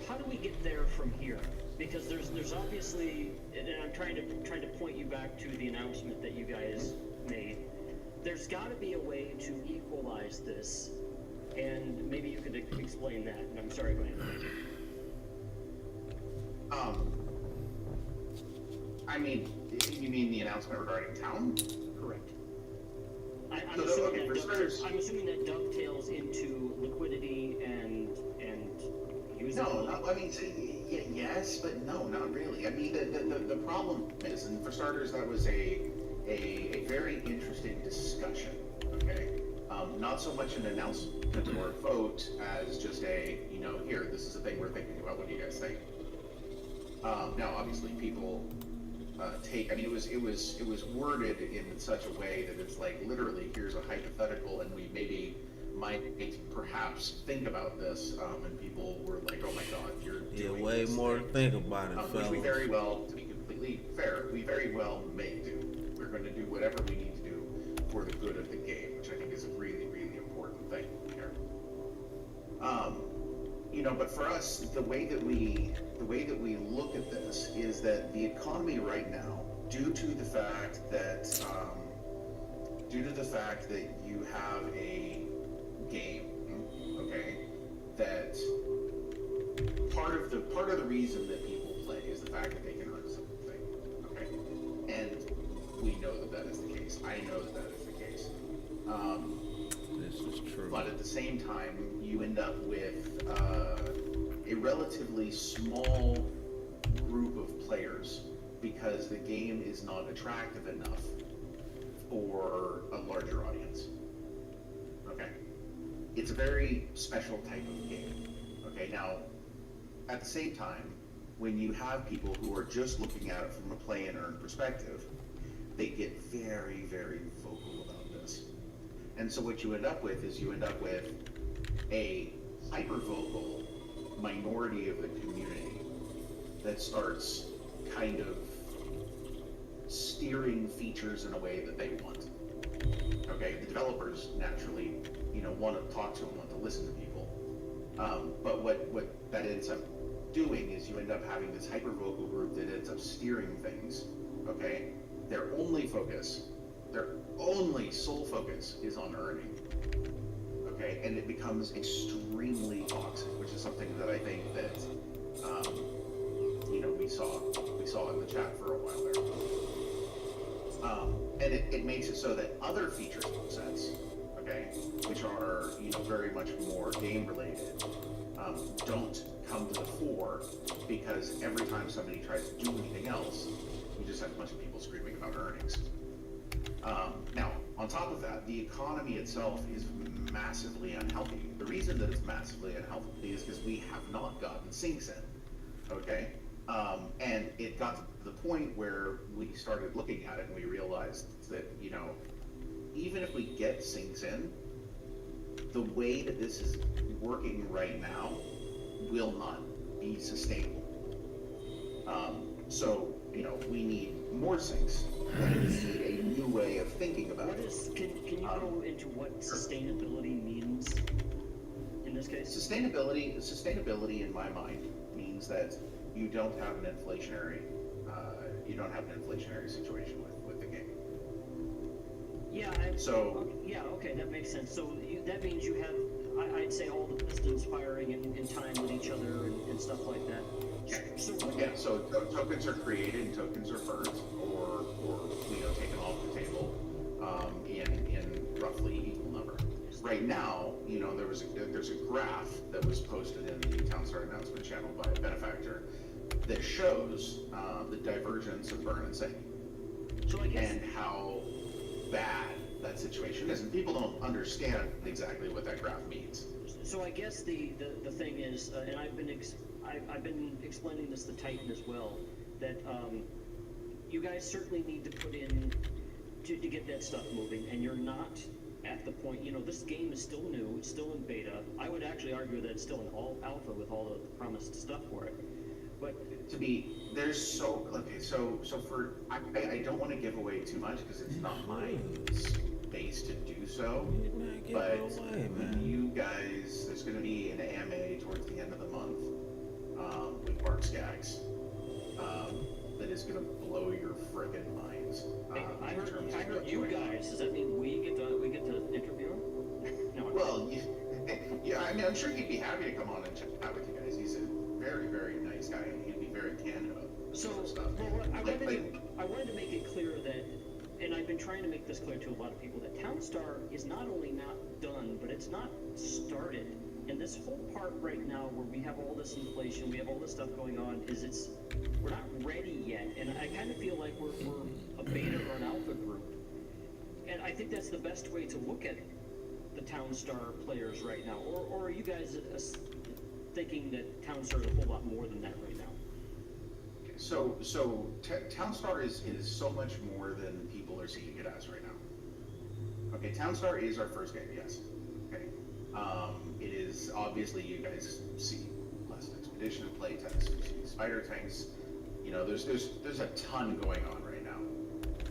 how do we get there from here? Because there's obviously, and I'm trying to point you back to the announcement that you guys made. There's got to be a way to equalize this, and maybe you could explain that. And I'm sorry, go ahead. I mean, you mean the announcement regarding town? Correct. I'm assuming that dovetails into liquidity and usability. No, I mean, yes, but no, not really. I mean, the problem is, and for starters, that was a very interesting discussion, okay? Not so much an announcement or a vote as just a, here, this is a thing we're thinking about, what do you guys think? Now, obviously, people it was worded in such a way that it's like, literally, here's a hypothetical, and we maybe might perhaps think about this, and people were like, oh my god, you're doing way this more thing. to think about it, Which we very well, to be completely fair, we very well may do. We're going to do whatever we need to do for the good of the game, which I think is a really, really important thing here. But for us, the way that we look at this is that the economy right now, due to the fact that you have a game, okay, that part of the reason that people play is the fact that they can earn something, okay, and we know that is the case. I know that is the case. This is true. But at the same time, you end up with a relatively small group of players because the game is not attractive enough for a larger audience. Okay? It's a very special type of game. Okay, now, at the same time, when you have people who are just looking at it from a play and earn perspective, they get very, very vocal about this. And so what you end up with is a hyper-vocal minority of the community that starts kind of steering features in a way that they want. Okay, the developers naturally, want to talk to and want to listen to people. But what that ends up doing is you end up having this hyper-vocal group that ends up steering things. Okay, their only sole focus is on earning. Okay, and it becomes extremely toxic, which is something that I think that we saw in the chat for a while there. And it makes it so that other feature sets, okay, which are very much more game related, don't come to the fore, because every time somebody tries to do anything else, you just have a bunch of people screaming about earnings. Now, on top of that, the economy itself is massively unhealthy. The reason that it's massively unhealthy is because we have not gotten sinks in, okay? And it got to the point where we started looking at it and we realized that, you know, even if we get sinks in, the way that this is working right now will not be sustainable. So, you know, we need more sinks, and we need a new way of thinking about What it. is, can you go into what sustainability means in this case? Sustainability in my mind means that you don't have an inflationary situation with the game. Yeah, okay, that makes sense. So that means you have, I'd say, all the pistons firing in time with each other and stuff like that. So tokens are created and tokens are burnt or you know, taken off the table in roughly equal number. Right now, you know, there's a graph that was posted in the Townstar announcement channel by a benefactor that shows the divergence of burn and sink, So I guess, and how bad that situation is, and people don't understand exactly what that graph means. so I guess the thing is, and I've been explaining this to Titan as well, that you guys certainly need to put in to get that stuff moving, and you're not at the point, you know, this game is still new, it's still in beta. I would actually argue that it's still in all alpha with all the promised stuff for it. But There's so for I don't want to give away too much because it's not my space to do so. But you guys, there's going to be an AMA towards the end of the month with Mark Skaggs that is going to blow your frickin' minds. I heard you guys. Does that mean we get to interview him? No. Well, yeah, I mean, I'm sure he'd be happy to come on and chat with you guys. He's a very, very nice guy, and he'd be very candid about So, sort of stuff. well, I wanted to make it clear that, and I've been trying to make this clear to a lot of people, that Townstar is not only not done, but it's not started. And this whole part right now, where we have all this inflation, we have all this stuff going on, we're not ready yet. And I kind of feel like we're a beta or an alpha group. And I think that's the best way to look at the Townstar players right now. Or are you guys thinking that Townstar is a whole lot more than that right now? So Townstar is so much more than people are seeing it as right now. Okay, Townstar is our first game, yes. Okay, it is obviously, you guys see Last Expedition playtests, you see spider tanks. You know, there's a ton going on right now.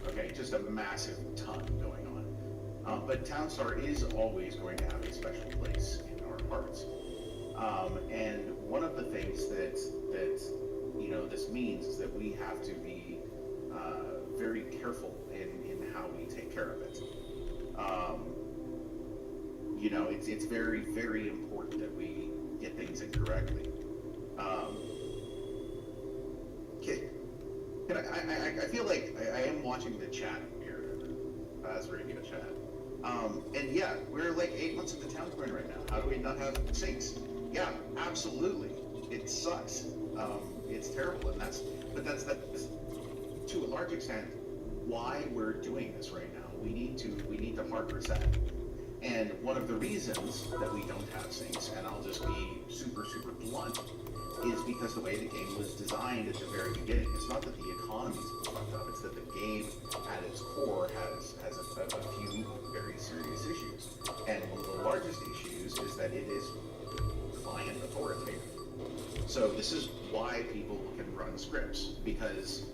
Okay, just a massive ton going on. But Townstar is always going to have a special place in our hearts. And one of the things that you know this means is that we have to be very careful in how we take care of it. You know, it's very, very important that we get things in correctly. I feel like I am watching the chat here, as radio chat. And yeah, we're like 8 months into town square right now. How do we not have sinks? Yeah, absolutely. It sucks. It's terrible, and that's to a large extent why we're doing this right now. We need to hard reset. And one of the reasons that we don't have sinks, and I'll just be super, super blunt, is because the way the game was designed at the very beginning. It's not that the economy's fucked up, it's that the game at its core has a few very serious issues. And one of the largest issues is that it is client authoritative. So this is why people can run scripts, because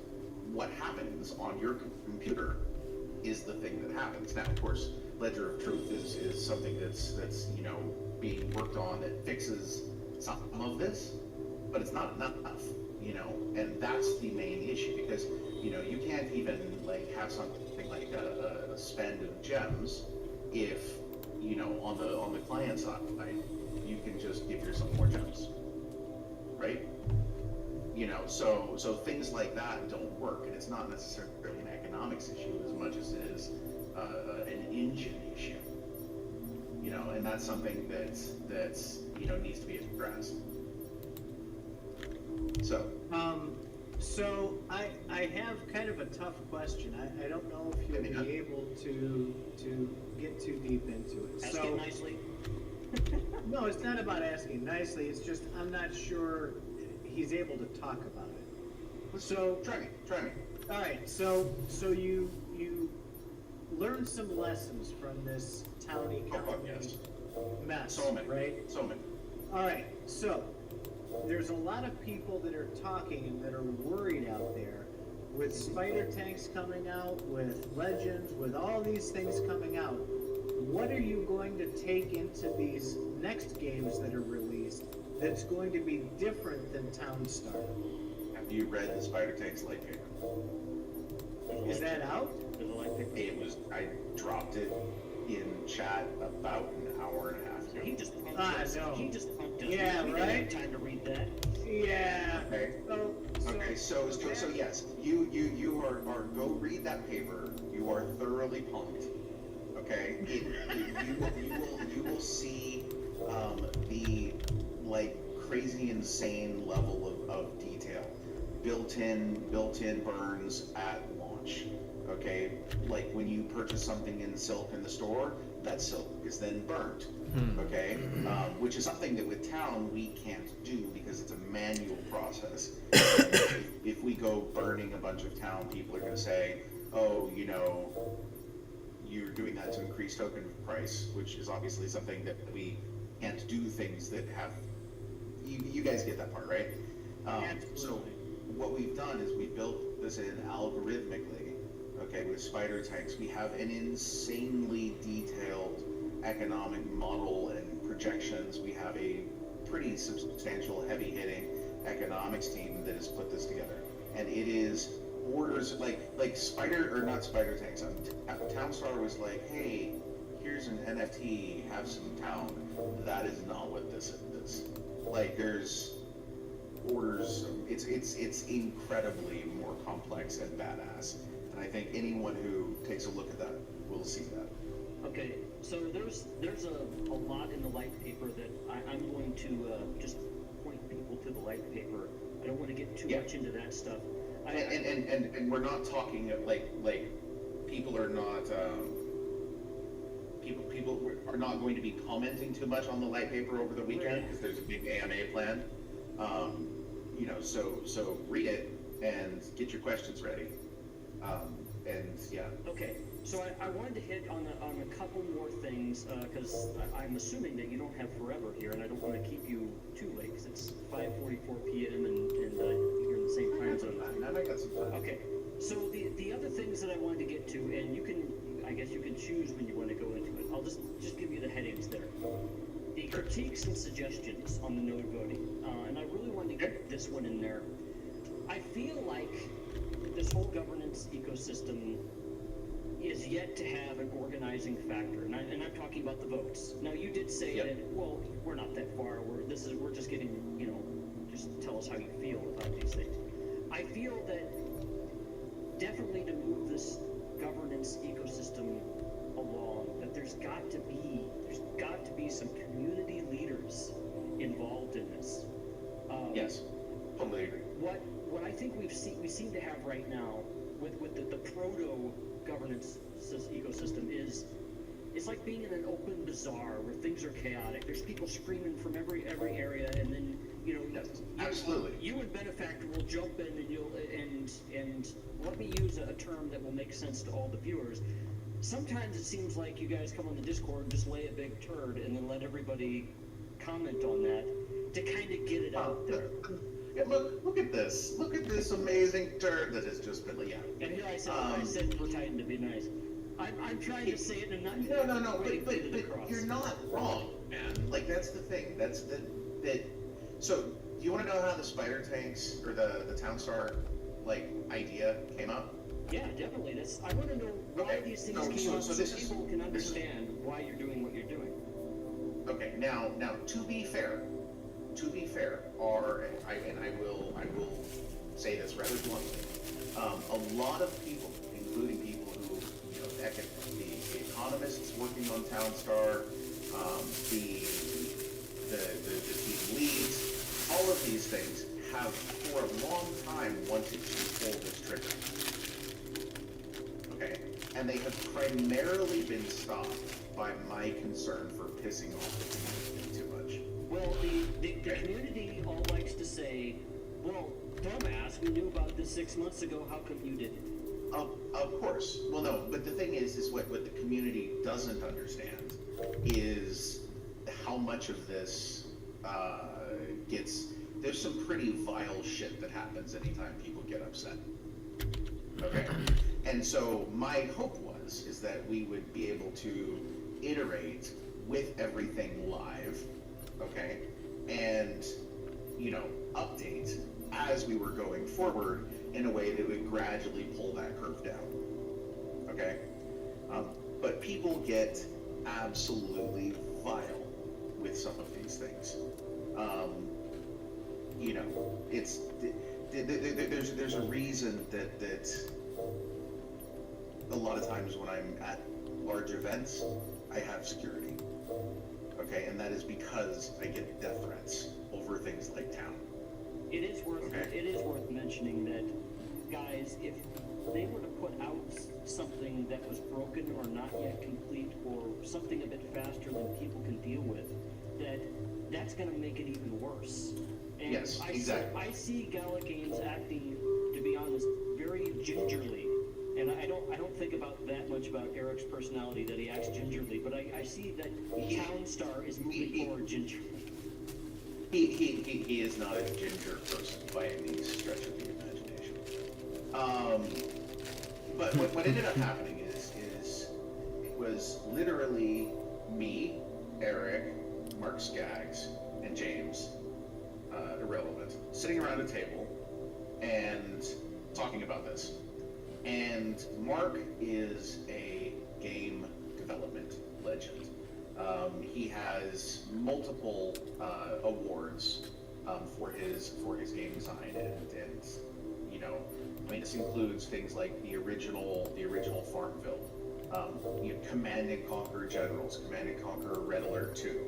what happens on your computer is the thing that happens. Now, of course, Ledger of Truth is something that's you know, being worked on that fixes some of this, but it's not enough, you know, and that's the main issue, because you know, you can't even like have something like a spend of gems if, you know, on the client side you can just give yourself more gems, right? You know, so things like that don't work, and it's not necessarily an economics issue as much as it is an engine issue. you know, and that's something that's needs to be addressed. So I have kind of a tough question. I don't know if you'll be able to get too deep into it. Ask it nicely. No, it's not about asking nicely. It's just I'm not sure he's able to talk about it. So try me. All right. So you learned some lessons from this towny county mess, So many, right? So many. All right. So there's a lot of people that are talking and that are worried out there with spider tanks coming out, with legends, with all these things coming out. What are you going to take into these next games that are released that's going to be different than Townstar? Have you read the Spider Tank's light paper? Is that out? It was. I dropped it in chat about an hour and a half ago. He just punked us. no. He just punked us. Yeah, we right? didn't have time to read that. Yeah. Okay. So yes, you are go read that paper. You are thoroughly punked. Okay. You will see the like crazy insane level of detail built-in burns at launch. Okay, like when you purchase something in silk in the store, that silk is then burnt. Okay, which is something that with Town we can't do because it's a manual process. If we go burning a bunch of Town, people are going to say, oh, you know, you're doing that to increase token price, which is obviously something that we can't do things that have. You guys get that part, right? So what we've done is we built this in algorithmically. Okay, with spider tanks, we have an insanely detailed economic model and projections. We have a pretty substantial, heavy-hitting economics team that has put this together, and it is orders like spider or not spider tanks. Townstar was like, hey, here's an NFT, have some Town. That is not what this is. Like, there's orders. It's incredibly more complex and badass. And I think anyone who takes a look at that will see that. Okay, so there's a lot in the light paper that I'm going to just point people to the light paper. I don't want to get too much into that stuff. And we're not talking like people are not people are not going to be commenting too much on the light paper over the weekend because there's a big AMA plan. You know, so read it and get your questions ready. And yeah. Okay, so I wanted to hit on a couple more things because I'm assuming that you don't have forever here, and I don't want to keep you too late because it's 5:44 p.m. and you're in the same time zone. I got some time. Okay, so the other things that I wanted to get to, and I guess you can choose when you want to go into it. I'll just give you the headings there. The critiques and suggestions on the node voting, and I really wanted to get this one in there. I feel like this whole governance ecosystem is yet to have an organizing factor, and I'm talking about the votes. Now, you did say that, well, we're not that far. We're just getting, you know, just tell us how you feel about these things. I feel that definitely to move this governance ecosystem along, that there's got to be some community leaders involved in this. Yes, totally agree. What I think we seem to have right now with the proto governance ecosystem is it's like being in an open bazaar where things are chaotic. There's people screaming from every area, and then absolutely. You and Benefactor will jump in and let me use a term that will make sense to all the viewers. Sometimes it seems like you guys come on the Discord and just lay a big turd and then let everybody comment on that to kind of get it out there. Yeah, look at this. Look at this amazing turd that has just been And here I said we're trying to be nice. I'm trying to say it and not No, but you're not wrong, man. Like, that's the thing. That's that. So, do you want to know how the spider tanks or the Townstar like idea came up? Yeah, definitely. I want to know why these things came up so people can understand why you're doing what you're doing. Okay, now to be fair, I will say this rather bluntly. A lot of people, including people who, you know, the economists working on Townstar, the team leads, all of these things have for a long time wanted to pull this trigger. Okay? And they have primarily been stopped by my concern for pissing off the community too much. Well, the community all likes to say, well, dumbass, we knew about this 6 months ago, how come you didn't? Of course. Well, no, but the thing is what the community doesn't understand is how much of this there's some pretty vile shit that happens anytime people get upset. Okay? And so my hope is that we would be able to iterate with everything live, okay? And, update as we were going forward in a way that would gradually pull that curve down, okay? But people get absolutely vile with some of these things. There's a reason that a lot of times when I'm at large events, I have security, okay? And that is because I get death threats over things like town. It is worth mentioning that, guys, if they were to put out something that was broken or not yet complete or something a bit faster than people can deal with, that's going to make it even worse. And yes, exactly. I see Gala Games acting, to be honest, very gingerly. And I don't think about that much about Eric's personality, that he acts gingerly, but I see that Townstar is moving forward gingerly. He is not a ginger person by any stretch of the imagination. But what ended up happening is it was literally me, Eric, Mark Skaggs, and James, Irrelevant, sitting around a table and talking about this. And Mark is a game development legend. He has multiple awards for his game design, and this includes things like the original Farmville, Command and Conquer Generals, Command and Conquer Red Alert 2.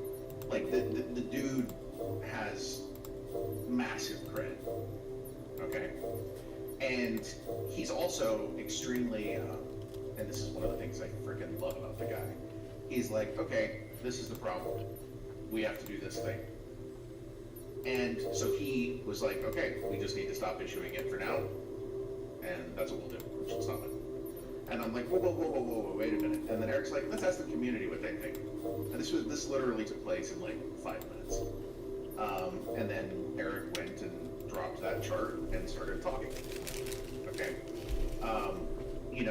Like the dude has massive cred. Okay, and he's also extremely, and this is one of the things I freaking love about the guy. He's like, okay, this is the problem. We have to do this thing. And so he was like, okay, we just need to stop issuing it for now, and that's what we'll do. We should stop it. And I'm like, whoa, wait a minute. And then Eric's like, let's ask the community what they think. And this literally took place in like 5 minutes. And then Eric went and dropped that chart and started talking. Okay.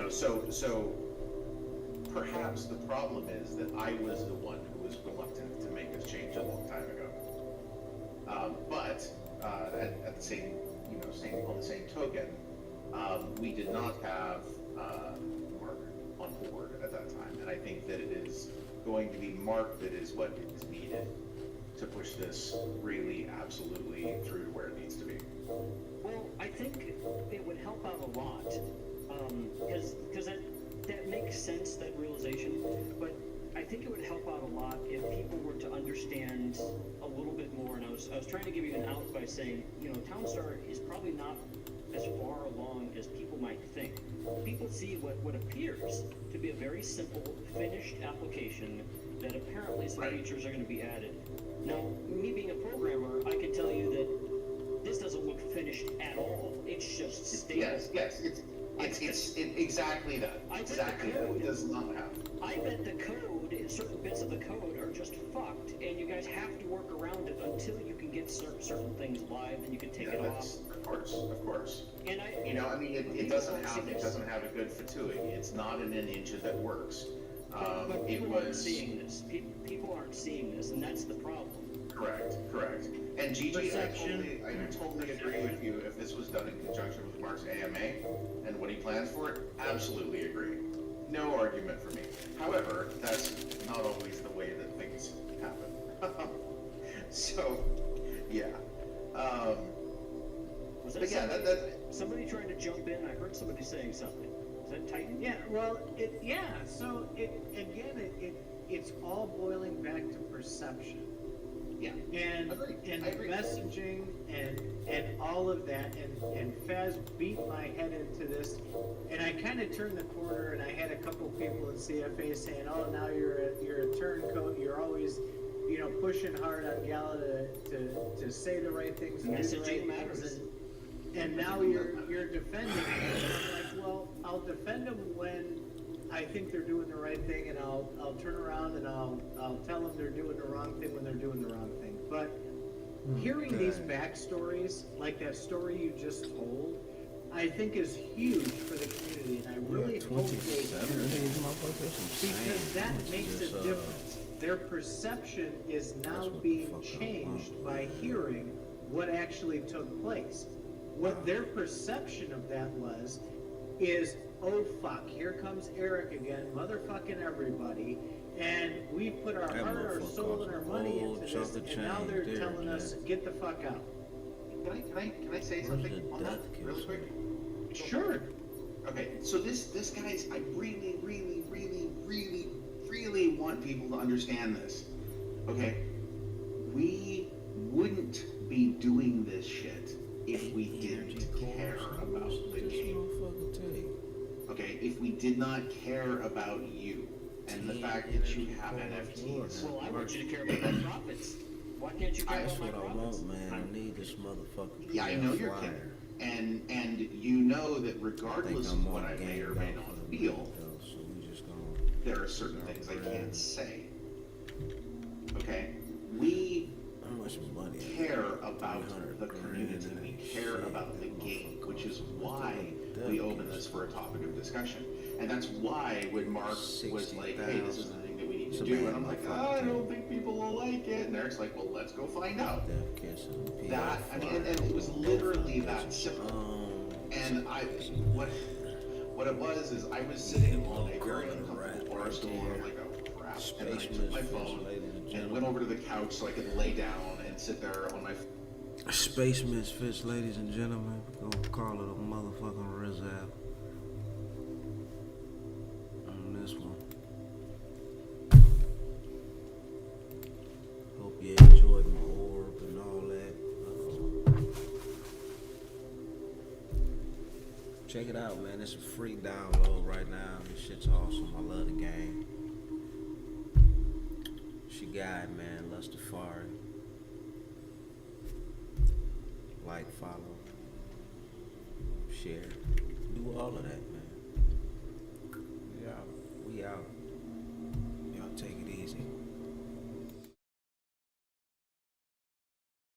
So perhaps the problem is that I was the one who was reluctant to make this change a long time ago. But at the same, on the same token, we did not have Mark on board at that time, and I think that it is going to be Mark that is what is needed to push this really absolutely through to where it needs to be. Well, I think it would help out a lot, because that makes sense, that realization, but I think it would help out a lot if people were to understand a little bit more, and I was trying to give you an out by saying, Townstar is probably not as far along as people might think. People see what appears to be a very simple, finished application that apparently some features are going to be added. Now, me being a programmer, I can tell you that this doesn't look finished at all. It's just stable. Yes, it's exactly that. Exactly that. It does not have. I bet the code, certain bits of the code are just fucked, and you guys have to work around it until you can get certain things live, and you can take it off. Of course. And it doesn't have a good fatuity. It's not an ninja that works. But people aren't seeing this. People aren't seeing this, and that's the problem. Correct. And Gigi, I totally agree with you. If this was done in conjunction with Mark's AMA and what he plans for it, absolutely agree. No argument for me. However, that's not always the way that things happen. So, yeah. Was that somebody trying to jump in? I heard somebody saying something. Is that Titan? Yeah, well, so it's all boiling back to perception. Yeah. And Agreed. and I agree. messaging and all of that, and Faz beat my head into this, and I kind of turned the corner, and I had a couple people in CFA saying, "Oh, now you're a turncoat. You're always, pushing hard on Gala to say the right things, and do the Messaging right matters. things, and now you're defending them." And I'm like, well, I'll defend them when I think they're doing the right thing, and I'll turn around and I'll tell them they're doing the wrong thing when they're doing the wrong thing. But hearing these backstories, like that story you just told, I think is huge for the community, and I really hope they hear it, because that makes a difference. Their perception is now being changed by hearing what actually took place. What their perception of that is, oh fuck, here comes Eric again, motherfucking everybody, and we put our heart, our soul, and our money into this, and now they're telling us, get the fuck out. Can I say something on that really quick? Sure. Okay, so this guy's, I really, really, really, really, really want people to understand this. Okay? We wouldn't be doing this shit if we didn't care about the game. Okay, if we did not care about you and the fact that you have NFTs. Well, I want you to care about my profits. Why can't you care That's about what my I profits? want, man. I need this motherfucker. Yeah, I know you're kidding. And you know that regardless of what I may or may not feel, there are certain things I can't say. Okay? We care about the community. We care about the game, which is why we open this for a topic of discussion. And that's why when Mark was like, hey, this is the thing that we need to do, and I'm like, I don't think people will like it. And Eric's like, well, let's go find out. That, I mean, and it was literally that simple. And what it was is I was sitting on a very uncomfortable bar stool, and I'm like, oh crap. And then I took my phone and went over to the couch so I could lay down and sit there on my Space Misfits, ladies and gentlemen. We're gonna call it a motherfucking Rizal. On this one. Hope you enjoyed my orb and all that. Check it out, man. It's a free download right now. This shit's awesome. I love the game. It's your guy, man. Lustafari. Like, follow, share, do all of that, man. We out.